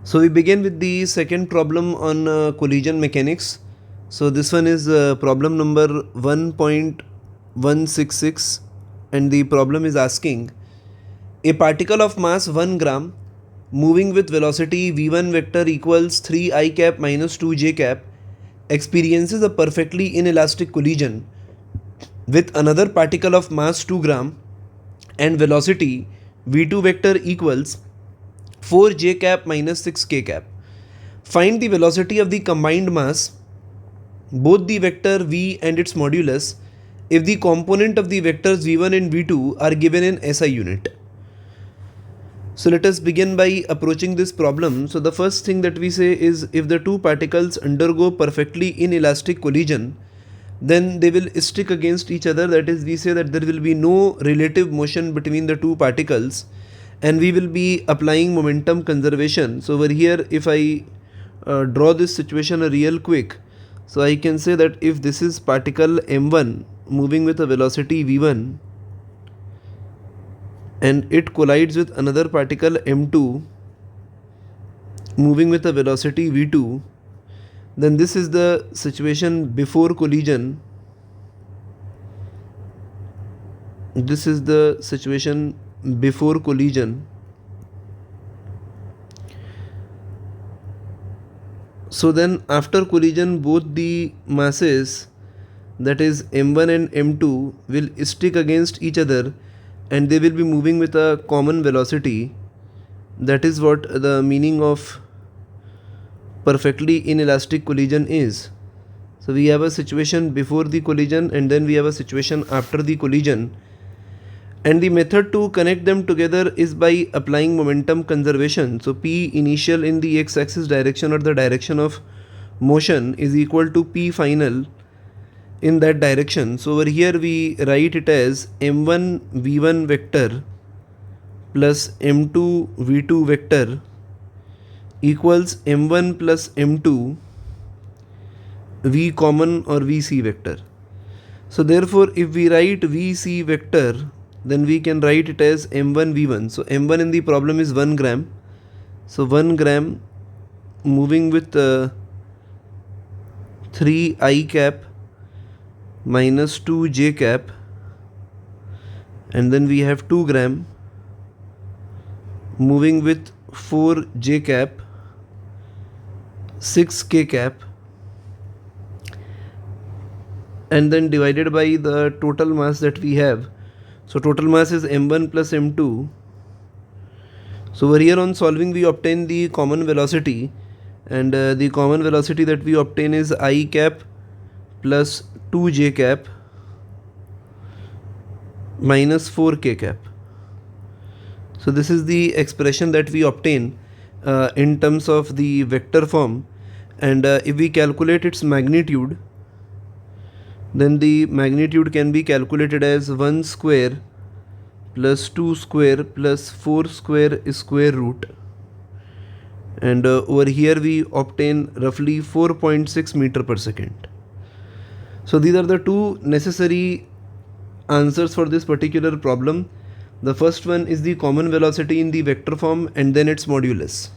So we begin with the second problem on collision mechanics. So this one is problem number 1.166, and the problem is asking a particle of mass 1 gram moving with velocity v1 vector equals 3 I cap minus 2 j cap experiences a perfectly inelastic collision with another particle of mass 2 gram and velocity v2 vector equals 4 j cap minus 6 k cap. Find the velocity of the combined mass, both the vector v and its modulus, if the component of the vectors v1 and v2 are given in SI unit. So let us begin by approaching this problem. So the first thing that we say is, if the two particles undergo perfectly inelastic collision, then they will stick against each other. That is, we say that there will be no relative motion between the two particles, and we will be applying momentum conservation. So over here, if I draw this situation real quick, so I can say that if this is particle m1 moving with a velocity v1 and it collides with another particle m2 moving with a velocity v2, then this is the situation before collision. This is the situation before collision. So then after collision, both the masses, that is m1 and m2, will stick against each other and they will be moving with a common velocity. That is what the meaning of perfectly inelastic collision is. So we have a situation before the collision and then we have a situation after the collision. And the method to connect them together is by applying momentum conservation. So P initial in the x-axis direction or the direction of motion is equal to P final in that direction. So over here we write it as m1 v1 vector plus m2 v2 vector equals m1 plus m2 v common or vc vector. So therefore if we write vc vector, then we can write it as m1 v1. So m1 in the problem is 1 gram. So 1 gram moving with 3 I cap minus 2 j cap, and then we have 2 gram moving with 4 j cap 6 k cap, and then divided by the total mass that we have. So total mass is m1 plus m2. So over here on solving we obtain the common velocity, and the common velocity that we obtain is I cap plus 2 j cap minus 4 k cap. So this is the expression that we obtain in terms of the vector form, and if we calculate its magnitude, then the magnitude can be calculated as 1 square plus 2 square plus 4 square square root, and over here we obtain roughly 4.6 meter per second. So these are the two necessary answers for this particular problem. The first one is the common velocity in the vector form and then its modulus.